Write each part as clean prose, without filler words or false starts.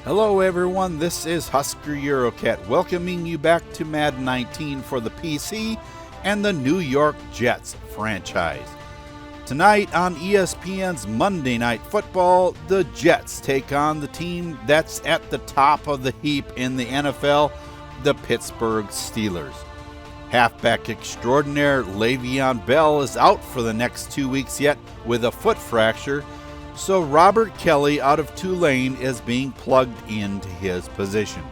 Hello everyone, this is Husker Eurocat welcoming you back to Madden 19 for the PC and the New York Jets franchise. Tonight on ESPN's Monday Night Football, the Jets take on the team that's at the top of the heap in the NFL, the Pittsburgh Steelers. Halfback extraordinaire Le'Veon Bell is out for the next 2 weeks yet with a foot fracture, so Robert Kelly out of Tulane is being plugged into his position.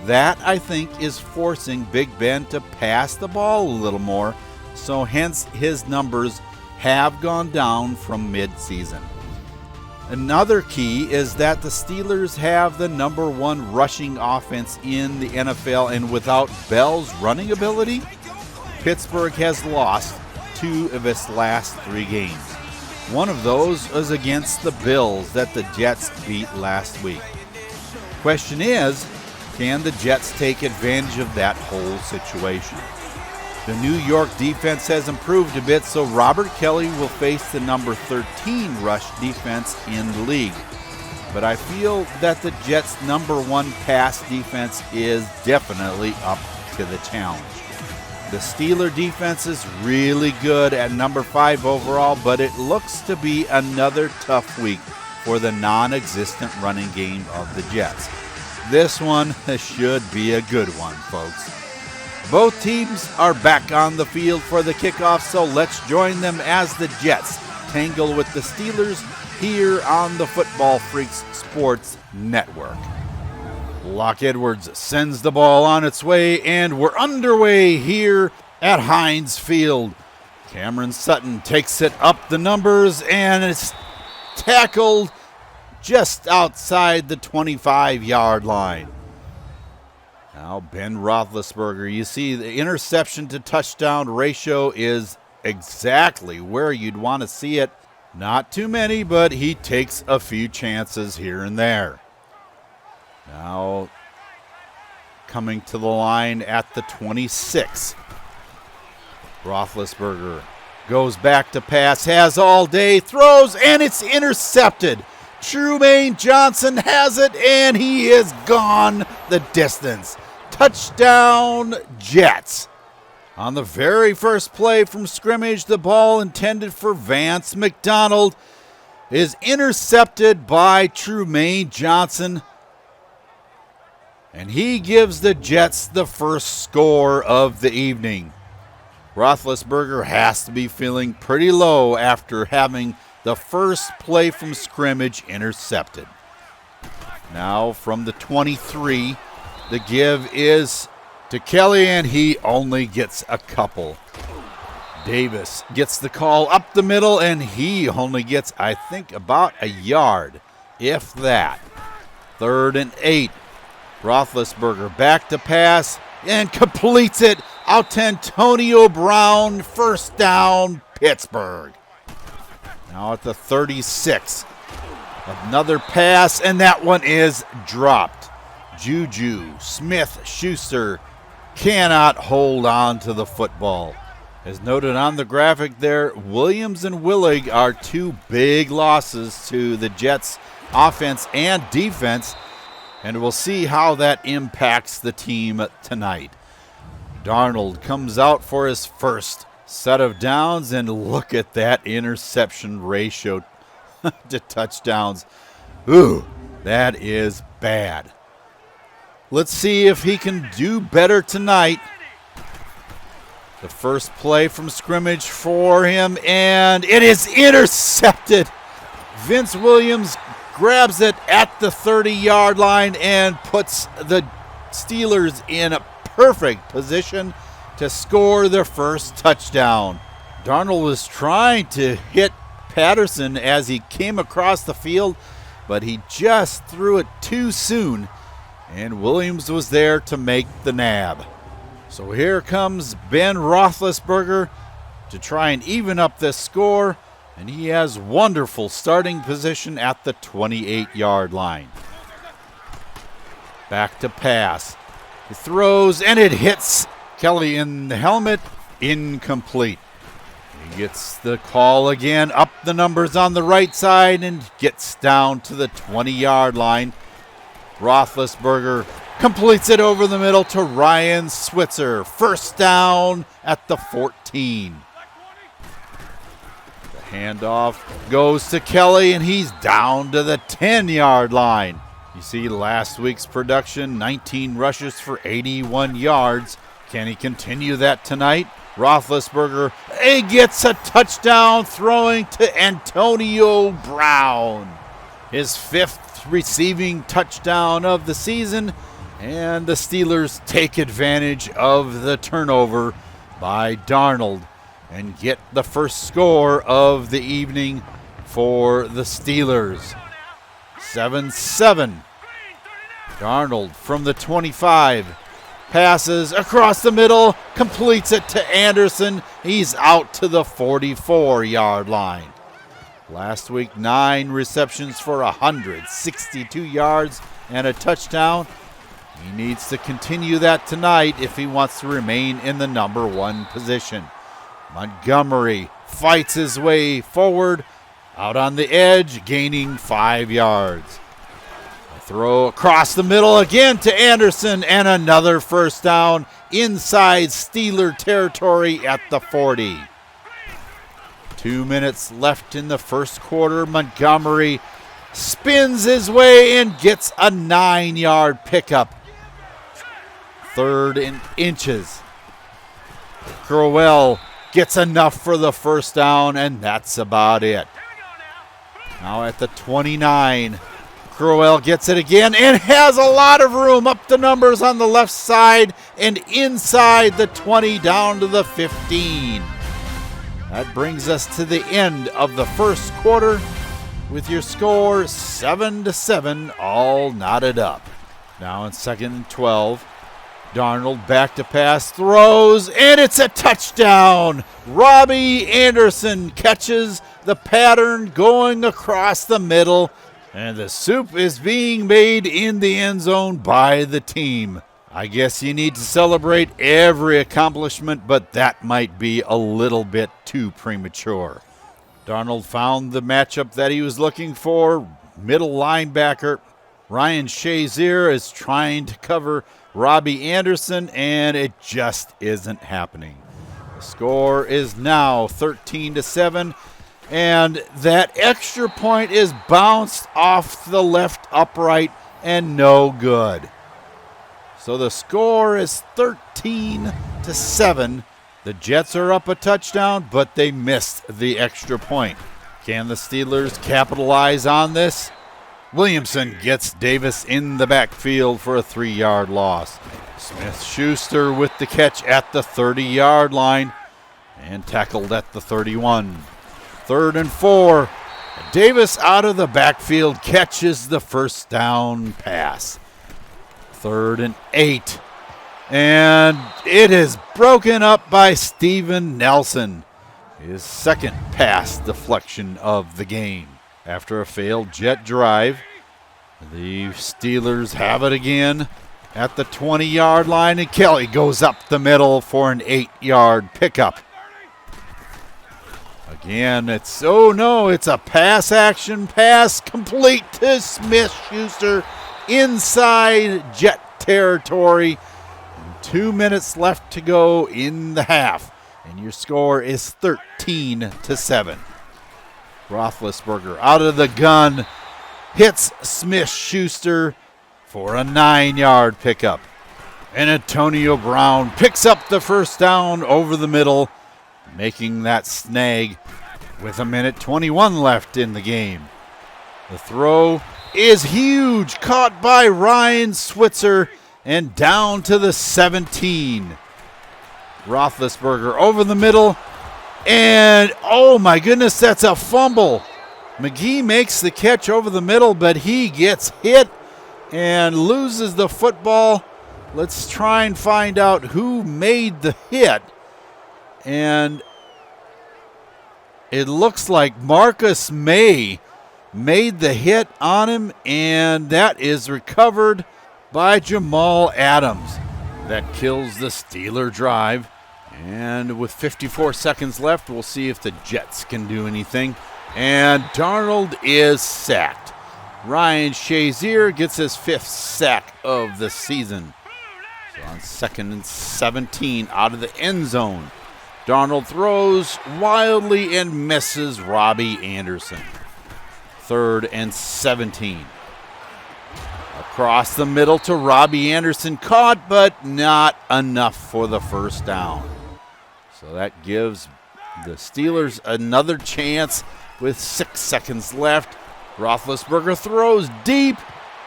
That, I think, is forcing Big Ben to pass the ball a little more, so hence his numbers have gone down from mid-season. Another key is that the Steelers have the number one rushing offense in the NFL, and without Bell's running ability, Pittsburgh has lost 2 of its last 3 games. One of those was against the Bills that the Jets beat last week. Question is, can the Jets take advantage of that whole situation? The New York defense has improved a bit, so Robert Kelly will face the number 13 rush defense in the league. But I feel that the Jets' number 1 pass defense is definitely up to the challenge. The Steeler defense is really good at number 5 overall, but it looks to be another tough week for the non-existent running game of the Jets. This one should be a good one, folks. Both teams are back on the field for the kickoff, so let's join them as the Jets tangle with the Steelers here on the Football Freaks Sports Network. Locke Edwards sends the ball on its way, and we're underway here at Heinz Field. Cameron Sutton takes it up the numbers, and it's tackled just outside the 25-yard line. Now Ben Roethlisberger, you see the interception to touchdown ratio is exactly where you'd want to see it. Not too many, but he takes a few chances here and there. Now coming to the line at the 26. Roethlisberger goes back to pass, has all day, throws, and it's intercepted. Trumaine Johnson has it, and he is gone the distance. Touchdown, Jets. On the very first play from scrimmage, the ball intended for Vance McDonald is intercepted by Trumaine Johnson, and he gives the Jets the first score of the evening. Roethlisberger has to be feeling pretty low after having the first play from scrimmage intercepted. Now from the 23, the give is to Kelly, and he only gets a couple. Davis gets the call up the middle, and he only gets, I think, about a yard, if that. 3rd and 8. Roethlisberger back to pass and completes it out to Antonio Brown. First down, Pittsburgh. Now at the 36. Another pass, and that one is dropped. Juju Smith-Schuster cannot hold on to the football. As noted on the graphic there, Williams and Willig are 2 big losses to the Jets' offense and defense, and we'll see how that impacts the team tonight. Darnold comes out for his first set of downs, and look at that interception ratio to touchdowns. Ooh, that is bad. Let's see if he can do better tonight. The first play from scrimmage for him, and it is intercepted. Vince Williams grabs it at the 30-yard line and puts the Steelers in a perfect position to score their first touchdown. Darnold was trying to hit Patterson as he came across the field, but he just threw it too soon, and Williams was there to make the nab. So here comes Ben Roethlisberger to try and even up this score, and he has wonderful starting position at the 28-yard line. Back to pass. He throws, and it hits Kelly in the helmet. Incomplete. He gets the call again, up the numbers on the right side, and gets down to the 20-yard line. Roethlisberger completes it over the middle to Ryan Switzer. First down at the 14. The handoff goes to Kelly, and he's down to the 10-yard line. You see last week's production, 19 rushes for 81 yards. Can he continue that tonight? Roethlisberger gets a touchdown throwing to Antonio Brown. His 5th receiving touchdown of the season, and the Steelers take advantage of the turnover by Darnold and get the first score of the evening for the Steelers. 7-7. Darnold from the 25. Passes across the middle, completes it to Anderson. He's out to the 44-yard line. Last week, 9 receptions for 162 yards and a touchdown. He needs to continue that tonight if he wants to remain in the number 1 position. Montgomery fights his way forward, out on the edge, gaining 5 yards. Throw across the middle again to Anderson, and another first down inside Steeler territory at the 40. 2 minutes left in the first quarter. Montgomery spins his way and gets a 9-yard pickup. 3rd and inches. Crowell gets enough for the first down, and that's about it. Now at the 29. Crowell gets it again and has a lot of room up the numbers on the left side and inside the 20 down to the 15. That brings us to the end of the first quarter with your score 7-7, all knotted up. Now in 2nd and 12, Darnold back to pass, throws, and it's a touchdown. Robbie Anderson catches the pattern going across the middle, and the soup is being made in the end zone by the team. I guess you need to celebrate every accomplishment, but that might be a little bit too premature. Darnold found the matchup that he was looking for. Middle linebacker Ryan Shazier is trying to cover Robbie Anderson, and it just isn't happening. The score is now 13-7. And that extra point is bounced off the left upright and no good. So the score is 13-7. The Jets are up a touchdown, but they missed the extra point. Can the Steelers capitalize on this? Williamson gets Davis in the backfield for a 3-yard loss. Smith-Schuster with the catch at the 30-yard line and tackled at the 31. 3rd and 4. Davis out of the backfield catches the first down pass. 3rd and 8. And it is broken up by Steven Nelson. His 2nd pass deflection of the game. After a failed Jet drive, the Steelers have it again at the 20-yard line, and Kelly goes up the middle for an 8-yard pickup. Again, it's a pass-action pass complete to Smith-Schuster inside Jet territory. 2 minutes left to go in the half, and your score is 13-7. Roethlisberger out of the gun, hits Smith-Schuster for a 9-yard pickup. And Antonio Brown picks up the first down over the middle, making that snag with 1:21 left in the game. The throw is huge, caught by Ryan Switzer and down to the 17. Roethlisberger over the middle, and oh my goodness, that's a fumble. McGee makes the catch over the middle, but he gets hit and loses the football. Let's try and find out who made the hit. And it looks like Marcus May made the hit on him, and that is recovered by Jamal Adams. That kills the Steeler drive. And with 54 seconds left, we'll see if the Jets can do anything. And Darnold is sacked. Ryan Shazier gets his 5th sack of the season. So on 2nd and 17 out of the end zone, Darnold throws wildly and misses Robbie Anderson. 3rd and 17. Across the middle to Robbie Anderson, caught but not enough for the first down. So that gives the Steelers another chance with 6 seconds left. Roethlisberger throws deep,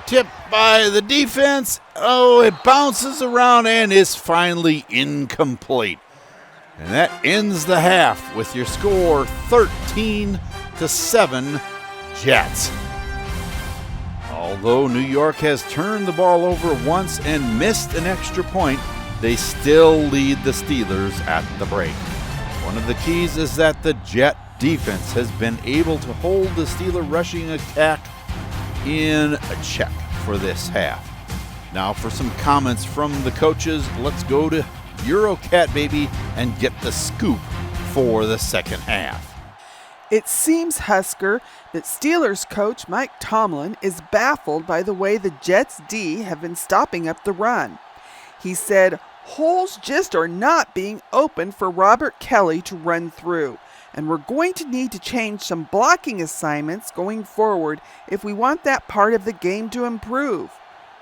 tipped by the defense. Oh, it bounces around and is finally incomplete. And that ends the half with your score 13-7 Jets. Although New York has turned the ball over once and missed an extra point, they still lead the Steelers at the break. One of the keys is that the Jet defense has been able to hold the Steeler rushing attack in a check for this half. Now for some comments from the coaches, let's go to Eurocat Baby and get the scoop for the second half. It seems, Husker, that Steelers coach Mike Tomlin is baffled by the way the Jets D have been stopping up the run. He said holes just are not being open for Robert Kelly to run through, and we're going to need to change some blocking assignments going forward if we want that part of the game to improve.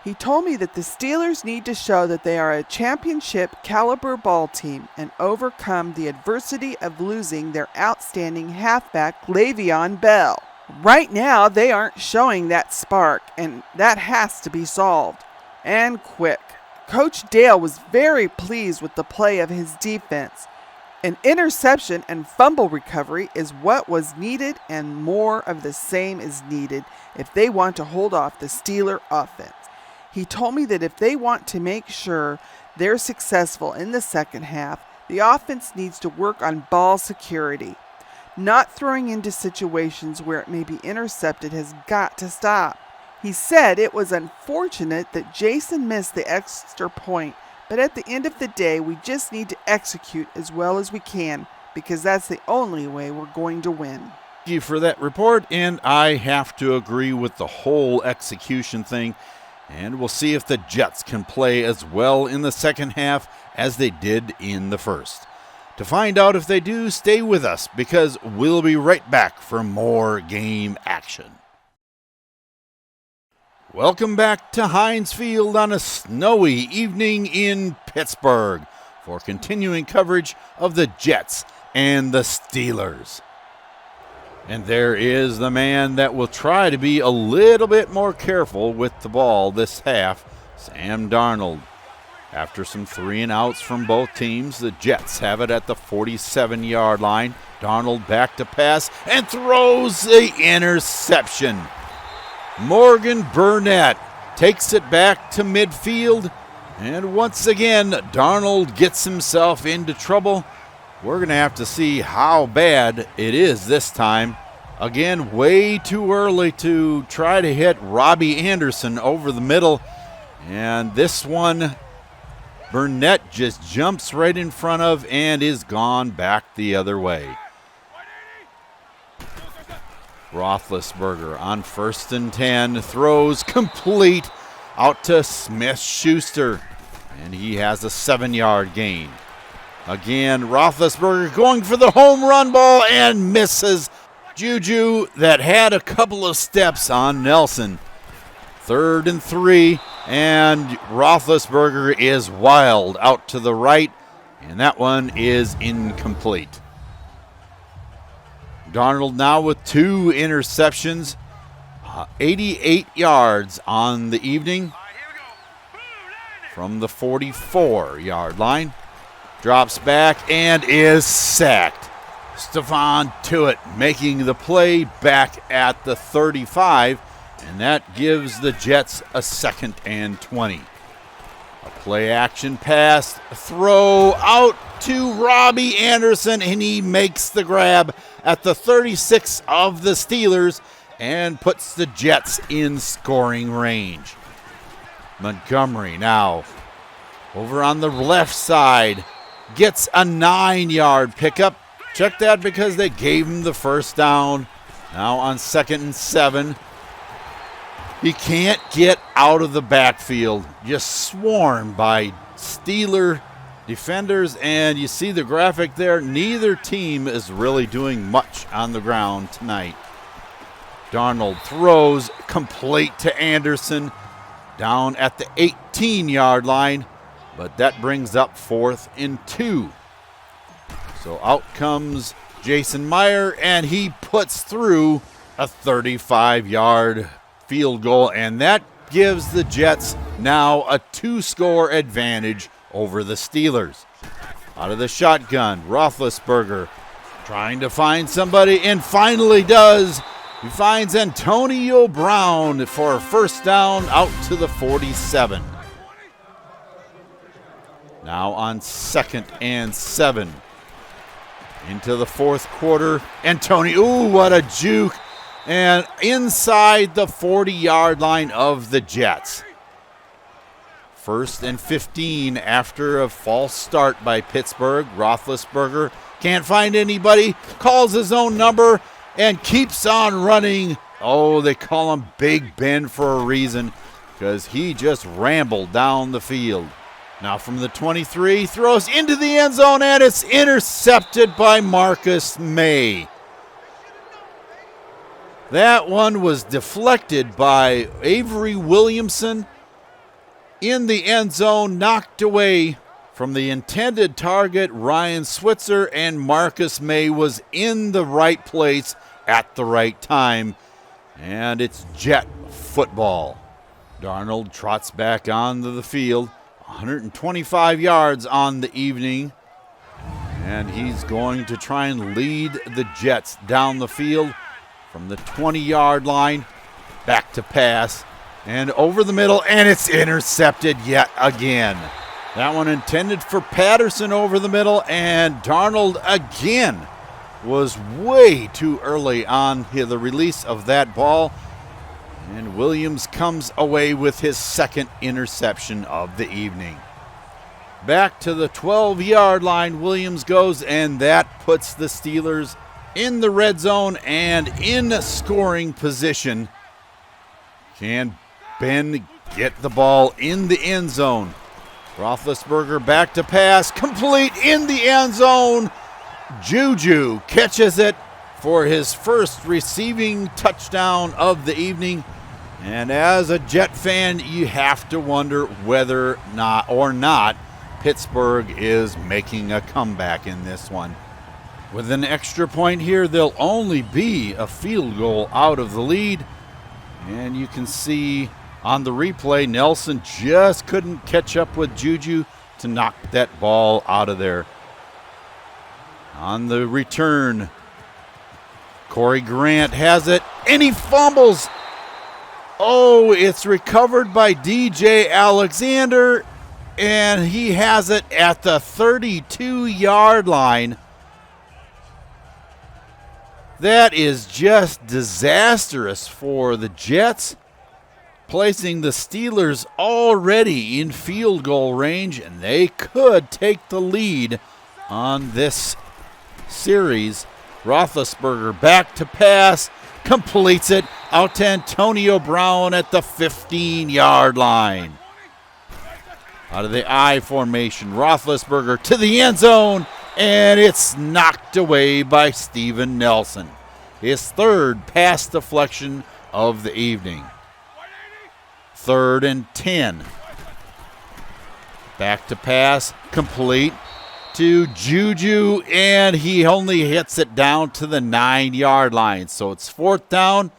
He told me that the Steelers need to show that they are a championship caliber ball team and overcome the adversity of losing their outstanding halfback Le'Veon Bell. Right now, they aren't showing that spark, and that has to be solved. And quick. Coach Dale was very pleased with the play of his defense. An interception and fumble recovery is what was needed, and more of the same is needed if they want to hold off the Steeler offense. He told me that if they want to make sure they're successful in the second half, the offense needs to work on ball security. Not throwing into situations where it may be intercepted has got to stop. He said it was unfortunate that Jason missed the extra point, but at the end of the day, we just need to execute as well as we can, because that's the only way we're going to win. Thank you for that report, and I have to agree with the whole execution thing. And we'll see if the Jets can play as well in the second half as they did in the first. To find out if they do, stay with us because we'll be right back for more game action. Welcome back to Heinz Field on a snowy evening in Pittsburgh for continuing coverage of the Jets and the Steelers. And there is the man that will try to be a little bit more careful with the ball this half, Sam Darnold. After some 3-and-outs from both teams, the Jets have it at the 47-yard line. Darnold back to pass and throws the interception. Morgan Burnett takes it back to midfield, and once again, Darnold gets himself into trouble. We're going to have to see how bad it is this time. Again, way too early to try to hit Robbie Anderson over the middle. And this one, Burnett just jumps right in front of and is gone back the other way. Roethlisberger on 1st and 10 throws complete out to Smith-Schuster. And he has a 7-yard gain. Again, Roethlisberger going for the home run ball and misses. Juju that had a couple of steps on Nelson. 3rd and 3, and Roethlisberger is wild out to the right, and that one is incomplete. Darnold now with 2 interceptions, 88 yards on the evening from the 44-yard line. Drops back and is sacked. Stephon Tuitt making the play back at the 35, and that gives the Jets a 2nd and 20. A play action pass, throw out to Robbie Anderson, and he makes the grab at the 36 of the Steelers and puts the Jets in scoring range. Montgomery now over on the left side. Gets a 9-yard pickup. Check that because they gave him the first down. Now on 2nd and 7. He can't get out of the backfield, just swarmed by Steeler defenders, and you see the graphic there. Neither team is really doing much on the ground tonight. Darnold throws complete to Anderson down at the 18-yard line, but that brings up 4th and 2. So out comes Jason Meyer, and he puts through a 35-yard field goal, and that gives the Jets now a 2-score advantage over the Steelers. Out of the shotgun, Roethlisberger trying to find somebody, and finally does. He finds Antonio Brown for a first down out to the 47. Now on 2nd and 7. Into the 4th quarter. Antonio, ooh, what a juke. And inside the 40-yard line of the Jets. 1st and 15 after a false start by Pittsburgh. Roethlisberger can't find anybody, calls his own number, and keeps on running. Oh, they call him Big Ben for a reason, because he just rambled down the field. Now from the 23, throws into the end zone, and it's intercepted by Marcus May. That one was deflected by Avery Williamson in the end zone, knocked away from the intended target, Ryan Switzer, and Marcus May was in the right place at the right time. And it's Jet football. Darnold trots back onto the field, 125 yards on the evening. And he's going to try and lead the Jets down the field from the 20-yard line, back to pass, and over the middle, and it's intercepted yet again. That one intended for Patterson over the middle, and Darnold again was way too early on the release of that ball, and Williams comes away with his 2nd interception of the evening. Back to the 12-yard line, Williams goes, and that puts the Steelers in the red zone and in scoring position. Can Ben get the ball in the end zone? Roethlisberger back to pass, complete in the end zone. Juju catches it for his first receiving touchdown of the evening. And as a Jet fan, you have to wonder whether or not Pittsburgh is making a comeback in this one. With an extra point here, they'll only be a field goal out of the lead. And you can see on the replay, Nelson just couldn't catch up with Juju to knock that ball out of there. On the return, Corey Grant has it, and he fumbles. Oh, it's recovered by DJ Alexander, and he has it at the 32-yard line. That is just disastrous for the Jets, placing the Steelers already in field goal range, and they could take the lead on this series. Roethlisberger back to pass, completes it out to Antonio Brown at the 15-yard line. Out of the I formation, Roethlisberger to the end zone, and it's knocked away by Steven Nelson. His 3rd pass deflection of the evening. 3rd and 10. Back to pass, complete to Juju, and he only hits it down to the 9-yard line. So it's 4th down,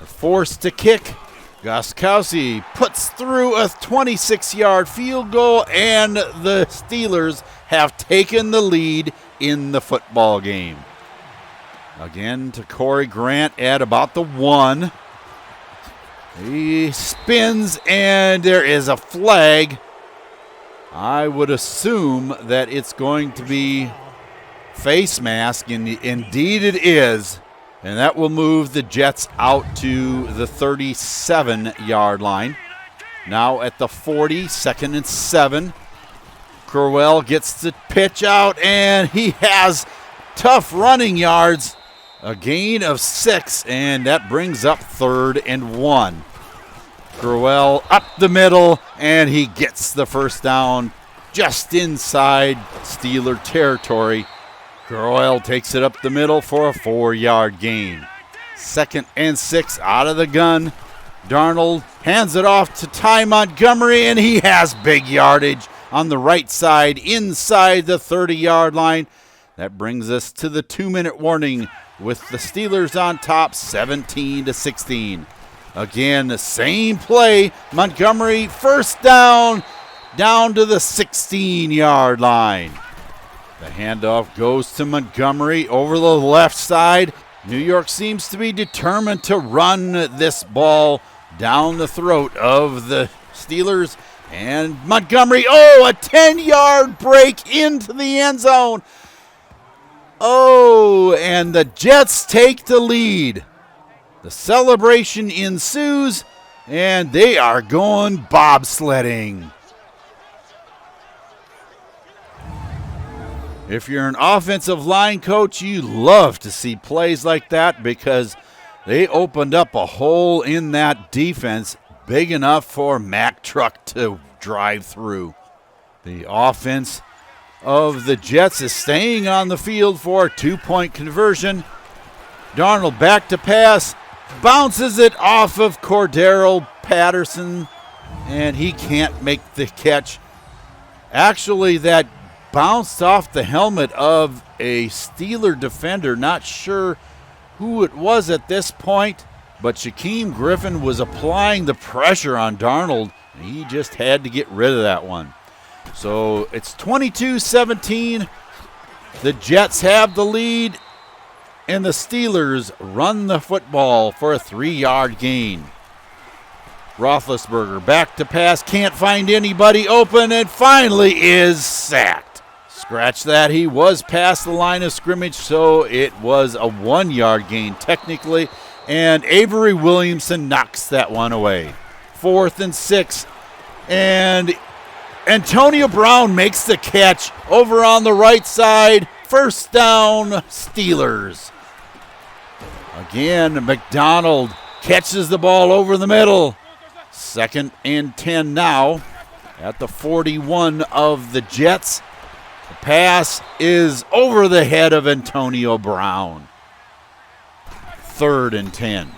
forced to kick. Gostkowski puts through a 26-yard field goal, and the Steelers have taken the lead in the football game. Again to Corey Grant at about the 1. He spins, and there is a flag. I would assume that it's going to be face mask, and indeed it is. And that will move the Jets out to the 37-yard line. Now at the 40, 2nd and 7. Crowell gets the pitch out, and he has tough running yards. A gain of 6, and that brings up 3rd and 1. Gruel up the middle, and he gets the first down just inside Steeler territory. Gruel takes it up the middle for a 4-yard gain. 2nd and 6 out of the gun. Darnold hands it off to Ty Montgomery, and he has big yardage on the right side inside the 30-yard line. That brings us to the 2-minute warning with the Steelers on top 17-16. Again, the same play. Montgomery, first down to the 16-yard line. The handoff goes to Montgomery over the left side. New York seems to be determined to run this ball down the throat of the Steelers. And Montgomery, a 10-yard break into the end zone. And the Jets take the lead. The celebration ensues, and they are going bobsledding. If you're an offensive line coach, you love to see plays like that because they opened up a hole in that defense big enough for Mack Truck to drive through. The offense of the Jets is staying on the field for a 2-point conversion. Darnold back to pass, bounces it off of Cordero Patterson, and he can't make the catch. Actually, that bounced off the helmet of a Steeler defender. Not sure who it was at this point, but Shaquem Griffin was applying the pressure on Darnold, and he just had to get rid of that one. So it's 22-17. The Jets have the lead, and the Steelers run the football for a 3-yard gain. Roethlisberger back to pass, can't find anybody open, and finally is sacked. Scratch that, he was past the line of scrimmage, so it was a 1-yard gain technically, and Avery Williamson knocks that one away. 4th and 6, and Antonio Brown makes the catch over on the right side. First down, Steelers. Again, McDonald catches the ball over the middle. 2nd and 10 now at the 41 of the Jets. The pass is over the head of Antonio Brown. 3rd and 10.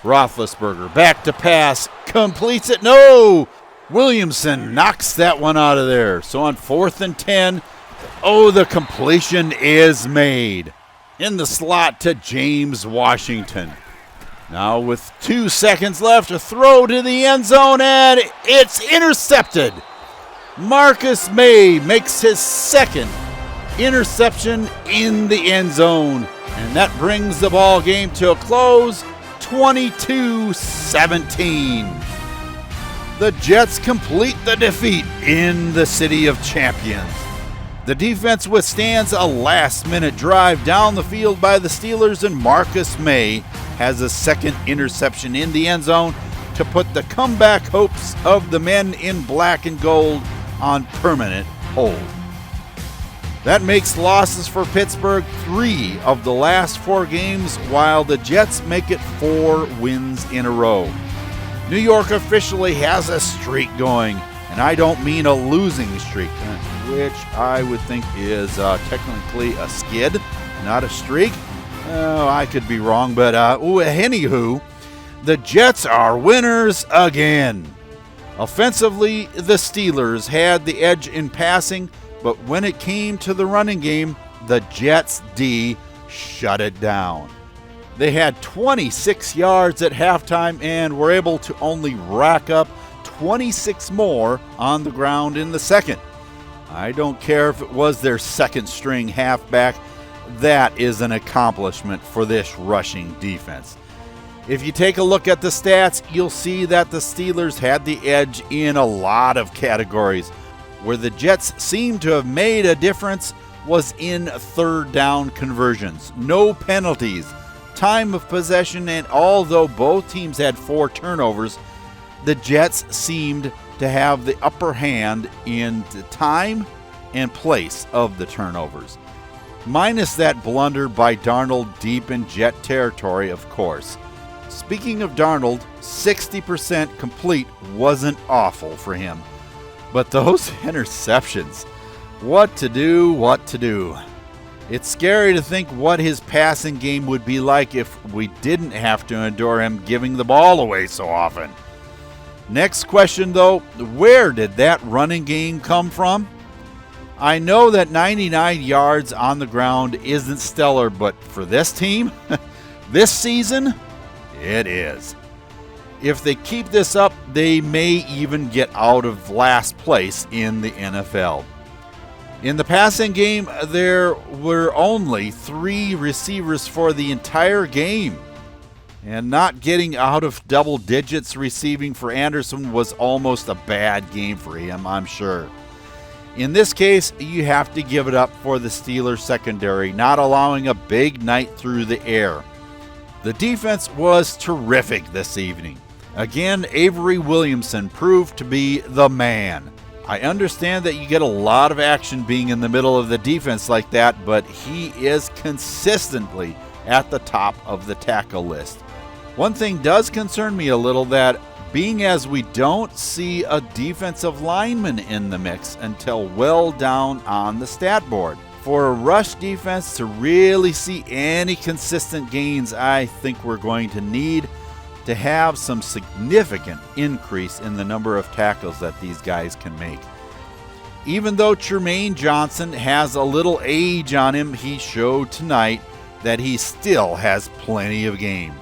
Roethlisberger back to pass, completes it. No! Williamson knocks that one out of there. So on 4th and 10, the completion is made. In the slot to James Washington. Now with 2 seconds left, a throw to the end zone, and it's intercepted. Marcus May makes his 2nd interception in the end zone, and that brings the ball game to a close, 22-17. The Jets complete the defeat in the City of Champions. The defense withstands a last-minute drive down the field by the Steelers, and Marcus May has a 2nd interception in the end zone to put the comeback hopes of the men in black and gold on permanent hold. That makes losses for Pittsburgh 3 of the last 4 games, while the Jets make it 4 wins in a row. New York officially has a streak going, and I don't mean a losing streak, which I would think is technically a skid, not a streak. I could be wrong, but anywho, the Jets are winners again. Offensively, the Steelers had the edge in passing, but when it came to the running game, the Jets' D shut it down. They had 26 yards at halftime and were able to only rack up 26 more on the ground in the second. I don't care if it was their 2nd string halfback. That is an accomplishment for this rushing defense. If you take a look at the stats, you'll see that the Steelers had the edge in a lot of categories. Where the Jets seem to have made a difference was in 3rd down conversions. No penalties, time of possession, and although both teams had 4 turnovers, the Jets seemed to have the upper hand in the time and place of the turnovers. Minus that blunder by Darnold deep in Jet territory, of course. Speaking of Darnold, 60% complete wasn't awful for him. But those interceptions, what to do. It's scary to think what his passing game would be like if we didn't have to endure him giving the ball away so often. Next question though, where did that running game come from? I know that 99 yards on the ground isn't stellar, but for this team, this season, it is. If they keep this up, they may even get out of last place in the NFL. In the passing game, there were only 3 receivers for the entire game. And not getting out of double digits receiving for Anderson was almost a bad game for him, I'm sure. In this case, you have to give it up for the Steelers secondary, not allowing a big night through the air. The defense was terrific this evening. Again, Avery Williamson proved to be the man. I understand that you get a lot of action being in the middle of the defense like that, but he is consistently at the top of the tackle list. One thing does concern me a little, that being as we don't see a defensive lineman in the mix until well down on the stat board. For a rush defense to really see any consistent gains, I think we're going to need to have some significant increase in the number of tackles that these guys can make. Even though Trumaine Johnson has a little age on him, he showed tonight that he still has plenty of game.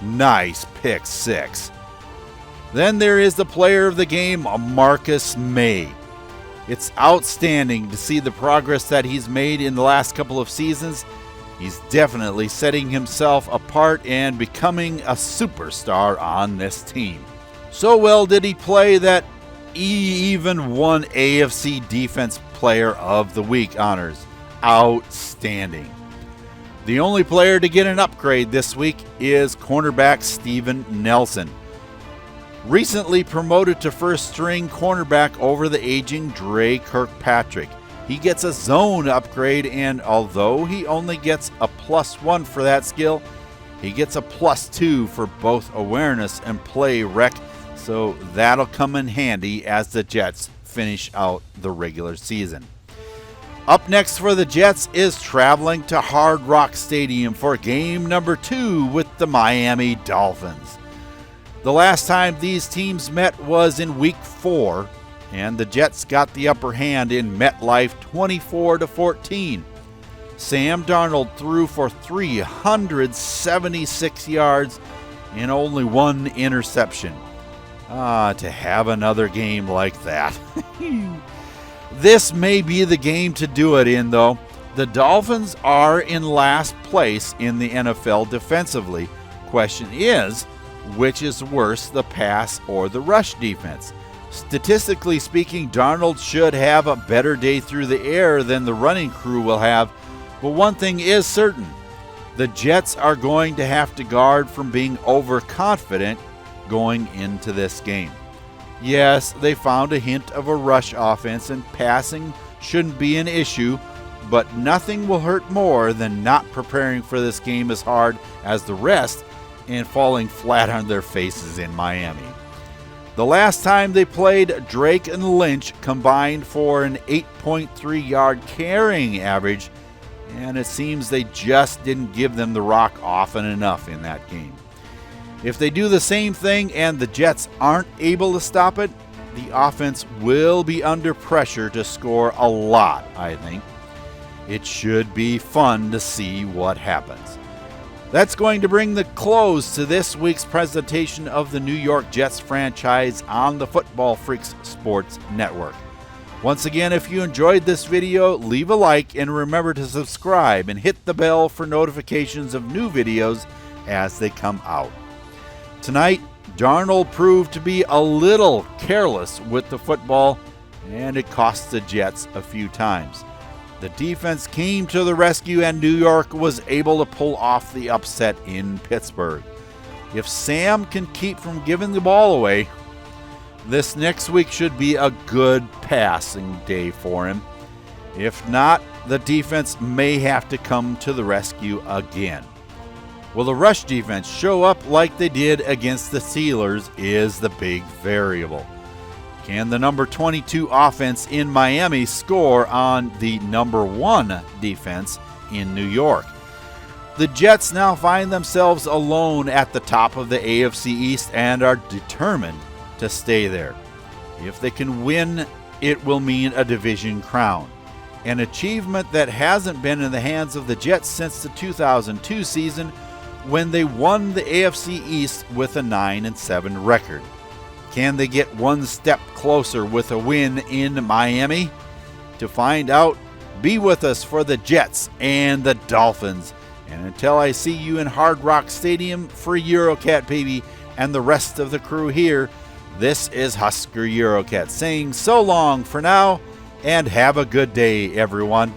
Nice pick 6. Then there is the player of the game, Marcus May. It's outstanding to see the progress that he's made in the last couple of seasons. He's definitely setting himself apart and becoming a superstar on this team. So well did he play that he even won AFC Defense Player of the Week honors. Outstanding. The only player to get an upgrade this week is cornerback Steven Nelson. Recently promoted to first string cornerback over the aging Dre Kirkpatrick. He gets a zone upgrade, and although he only gets a +1 for that skill, he gets a +2 for both awareness and play rec, so that'll come in handy as the Jets finish out the regular season. Up next for the Jets is traveling to Hard Rock Stadium for game number 2 with the Miami Dolphins. The last time these teams met was in week 4, and the Jets got the upper hand in MetLife 24-14. Sam Darnold threw for 376 yards and only 1 interception. To have another game like that. This may be the game to do it in, though. The Dolphins are in last place in the NFL defensively. Question is, which is worse, the pass or the rush defense? Statistically speaking, Darnold should have a better day through the air than the running crew will have, but one thing is certain. The Jets are going to have to guard from being overconfident going into this game. Yes, they found a hint of a rush offense, and passing shouldn't be an issue, but nothing will hurt more than not preparing for this game as hard as the rest and falling flat on their faces in Miami. The last time they played, Drake and Lynch combined for an 8.3 yard carrying average, and it seems they just didn't give them the rock often enough in that game. If they do the same thing and the Jets aren't able to stop it, the offense will be under pressure to score a lot, I think. It should be fun to see what happens. That's going to bring the close to this week's presentation of the New York Jets franchise on the Football Freaks Sports Network. Once again, if you enjoyed this video, leave a like and remember to subscribe and hit the bell for notifications of new videos as they come out. Tonight, Darnold proved to be a little careless with the football, and it cost the Jets a few times. The defense came to the rescue, and New York was able to pull off the upset in Pittsburgh. If Sam can keep from giving the ball away, this next week should be a good passing day for him. If not, the defense may have to come to the rescue again. Will the rush defense show up like they did against the Steelers is the big variable. Can the number 22 offense in Miami score on the number 1 defense in New York? The Jets now find themselves alone at the top of the AFC East and are determined to stay there. If they can win, it will mean a division crown, an achievement that hasn't been in the hands of the Jets since the 2002 season when they won the AFC East with a 9-7 record. Can they get one step closer with a win in Miami? To find out, be with us for the Jets and the Dolphins. And until I see you in Hard Rock Stadium for Eurocat Baby and the rest of the crew here, this is Husker Eurocat saying so long for now, and have a good day, everyone.